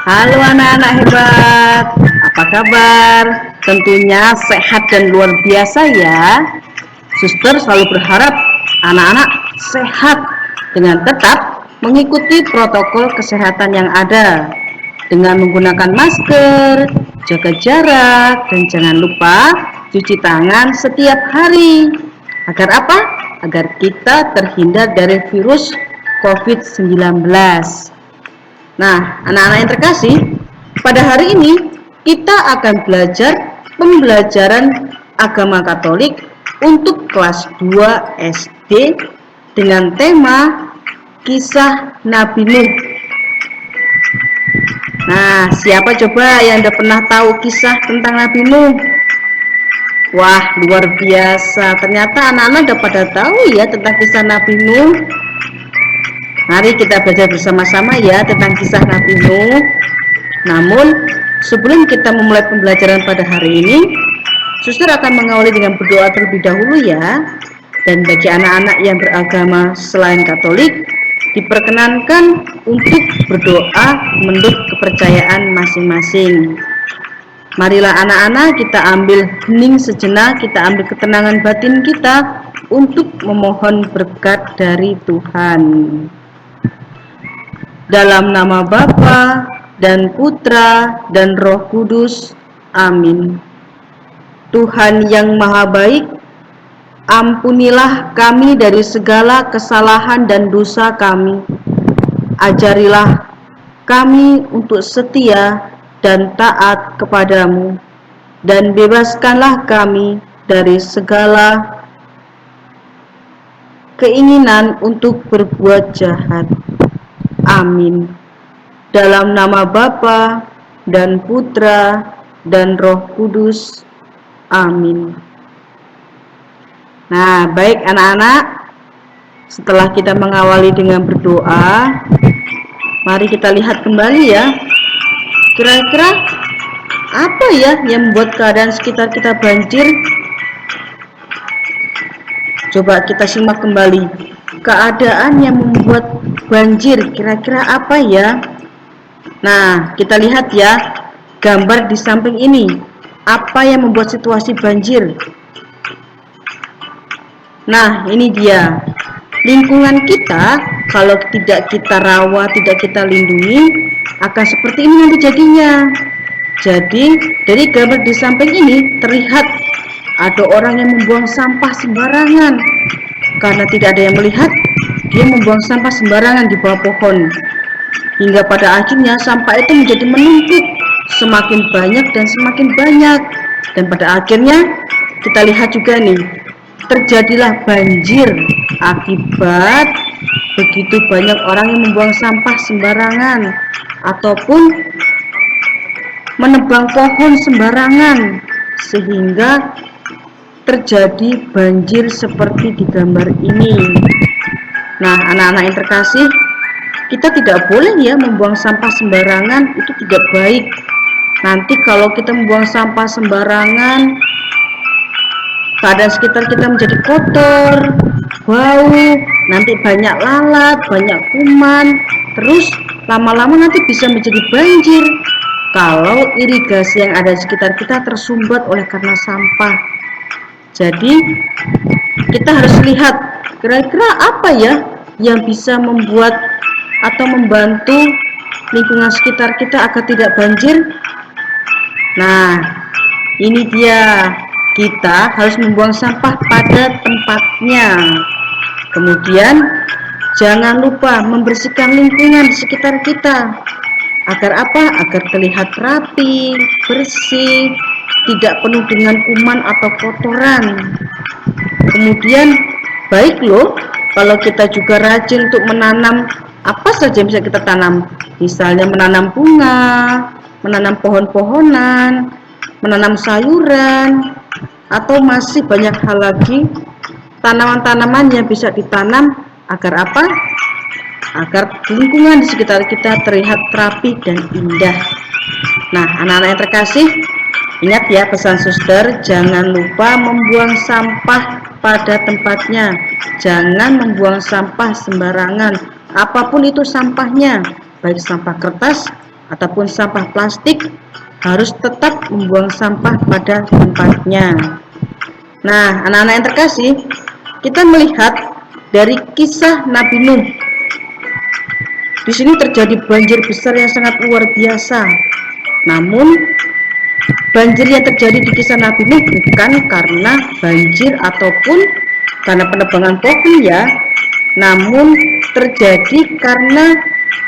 Halo anak-anak hebat, apa kabar? Tentunya sehat dan luar biasa ya. Suster selalu berharap anak-anak sehat dengan tetap mengikuti protokol kesehatan yang ada dengan menggunakan masker, jaga jarak, dan jangan lupa cuci tangan setiap hari. Agar apa? Agar kita terhindar dari virus COVID-19. Nah, anak-anak yang terkasih, pada hari ini kita akan belajar pembelajaran agama Katolik untuk kelas 2 SD dengan tema Kisah Nabi Nuh. Nah, siapa coba yang udah pernah tahu kisah tentang Nabi Nuh? Wah, luar biasa. Ternyata anak-anak udah pada tahu ya tentang kisah Nabi Nuh. Mari kita belajar bersama-sama ya tentang kisah Nabi Nuh. Namun, sebelum kita memulai pembelajaran pada hari ini, suster akan mengawali dengan berdoa terlebih dahulu ya. Dan bagi anak-anak yang beragama selain Katolik, diperkenankan untuk berdoa menurut kepercayaan masing-masing. Marilah anak-anak kita ambil hening sejenak, kita ambil ketenangan batin kita untuk memohon berkat dari Tuhan. Dalam nama Bapa dan Putra dan Roh Kudus. Amin. Tuhan yang Maha Baik, ampunilah kami dari segala kesalahan dan dosa kami. Ajarilah kami untuk setia dan taat kepadamu, dan bebaskanlah kami dari segala keinginan untuk berbuat jahat. Amin. Dalam nama Bapa dan Putra dan Roh Kudus. Amin. Nah, baik anak-anak, setelah kita mengawali dengan berdoa, mari kita lihat kembali ya. Kira-kira apa ya yang membuat keadaan sekitar kita banjir? Coba kita simak kembali. Keadaan yang membuat banjir kira-kira apa ya? Nah, kita lihat ya gambar di samping ini. Apa yang membuat situasi banjir? Nah, ini dia. Lingkungan kita kalau tidak kita rawat, tidak kita lindungi, akan seperti ini nanti jadinya. Jadi, dari gambar di samping ini terlihat ada orang yang membuang sampah sembarangan. Karena tidak ada yang melihat, dia membuang sampah sembarangan di bawah pohon. Hingga pada akhirnya sampah itu menjadi menumpuk semakin banyak dan semakin banyak. Dan pada akhirnya kita lihat juga nih, terjadilah banjir akibat begitu banyak orang yang membuang sampah sembarangan ataupun menebang pohon sembarangan, sehingga terjadi banjir seperti di gambar ini. Nah, anak-anak yang terkasih, kita tidak boleh ya membuang sampah sembarangan, itu tidak baik. Nanti kalau kita membuang sampah sembarangan, keadaan sekitar kita menjadi kotor, bau, nanti banyak lalat, banyak kuman, terus lama-lama nanti bisa menjadi banjir kalau irigasi yang ada di sekitar kita tersumbat oleh karena sampah. Jadi kita harus lihat kira-kira apa ya yang bisa membuat atau membantu lingkungan sekitar kita agar tidak banjir. Nah, ini dia, kita harus membuang sampah pada tempatnya. Kemudian jangan lupa membersihkan lingkungan di sekitar kita. Agar apa? Agar terlihat rapi, bersih, tidak penuh dengan kuman atau kotoran. Kemudian baik loh kalau kita juga rajin untuk menanam apa saja yang bisa kita tanam. Misalnya menanam bunga, menanam pohon-pohonan, menanam sayuran, atau masih banyak hal lagi tanaman-tanaman yang bisa ditanam agar apa? Agar lingkungan di sekitar kita terlihat rapi dan indah. Nah, anak-anak yang terkasih, ingat ya pesan suster, jangan lupa membuang sampah pada tempatnya. Jangan membuang sampah sembarangan, apapun itu sampahnya, baik sampah kertas ataupun sampah plastik harus tetap membuang sampah pada tempatnya. Nah, anak-anak yang terkasih, kita melihat dari kisah Nabi Nuh. Di sini terjadi banjir besar yang sangat luar biasa. Namun, banjir yang terjadi di kisah Nabi Nuh bukan karena banjir ataupun karena penebangan pohon ya, namun terjadi karena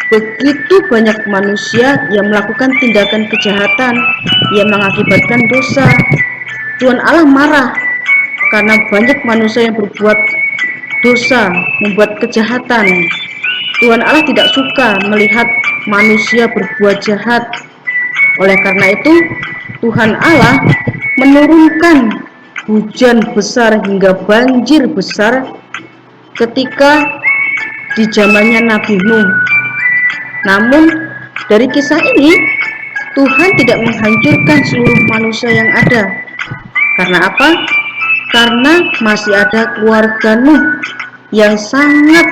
begitu banyak manusia yang melakukan tindakan kejahatan yang mengakibatkan dosa. Tuhan Allah marah karena banyak manusia yang berbuat dosa, membuat kejahatan. Tuhan Allah tidak suka melihat manusia berbuat jahat. Oleh karena itu, Tuhan Allah menurunkan hujan besar hingga banjir besar ketika di zamannya Nabi Nuh. Namun, dari kisah ini, Tuhan tidak menghancurkan seluruh manusia yang ada. Karena apa? Karena masih ada keluarga Nuh yang sangat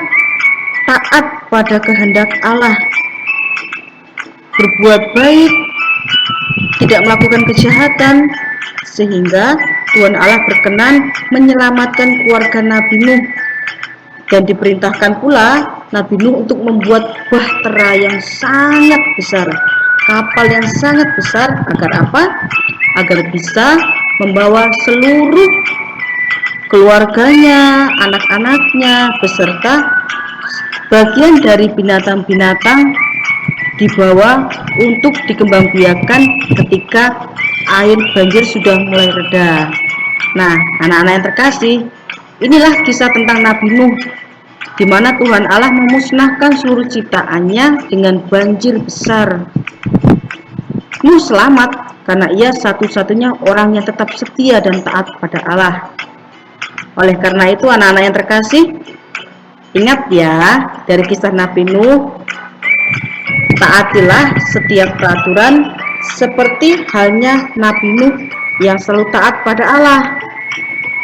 taat pada kehendak Allah, berbuat baik, tidak melakukan kejahatan, sehingga Tuhan Allah berkenan menyelamatkan keluarga Nabi Nuh. Dan diperintahkan pula Nabi Nuh untuk membuat bahtera yang sangat besar, kapal yang sangat besar, agar apa? Agar bisa membawa seluruh keluarganya, anak-anaknya, beserta bagian dari binatang-binatang dibawa untuk dikembangbiakan ketika air banjir sudah mulai reda. Nah, anak-anak yang terkasih, inilah kisah tentang Nabi Nuh, di mana Tuhan Allah memusnahkan seluruh ciptaannya dengan banjir besar. Nuh selamat karena ia satu-satunya orang yang tetap setia dan taat pada Allah. Oleh karena itu, anak-anak yang terkasih, ingat ya, dari kisah Nabi Nuh, taatilah setiap peraturan seperti halnya Nabi Nuh yang selalu taat pada Allah.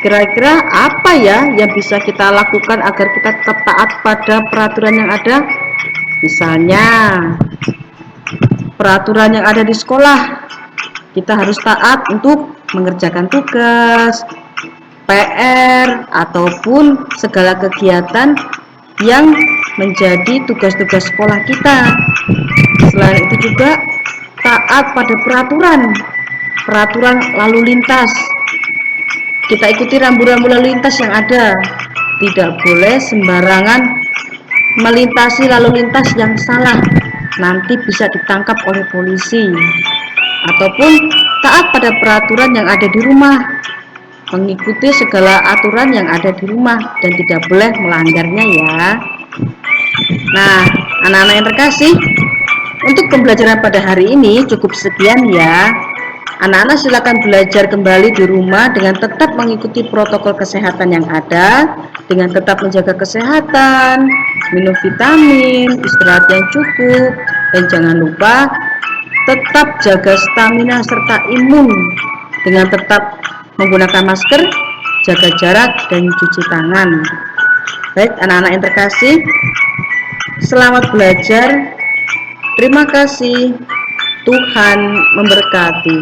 Kira-kira apa ya yang bisa kita lakukan agar kita tetap taat pada peraturan yang ada? Misalnya, peraturan yang ada di sekolah, kita harus taat untuk mengerjakan tugas, PR, ataupun segala kegiatan yang menjadi tugas-tugas sekolah kita. Selain itu juga taat pada peraturan lalu lintas. Kita ikuti rambu-rambu lalu lintas yang ada. Tidak boleh sembarangan melintasi lalu lintas yang salah, nanti bisa ditangkap oleh polisi. Ataupun taat pada peraturan yang ada di rumah, mengikuti segala aturan yang ada di rumah dan tidak boleh melanggarnya ya. Nah, anak-anak yang terkasih, untuk pembelajaran pada hari ini cukup sekian ya. Anak-anak silakan belajar kembali di rumah dengan tetap mengikuti protokol kesehatan yang ada, dengan tetap menjaga kesehatan, minum vitamin, istirahat yang cukup, dan jangan lupa tetap jaga stamina serta imun dengan tetap menggunakan masker, jaga jarak, dan cuci tangan. Baik, anak-anak yang terkasih, selamat belajar. Terima kasih. Tuhan memberkati.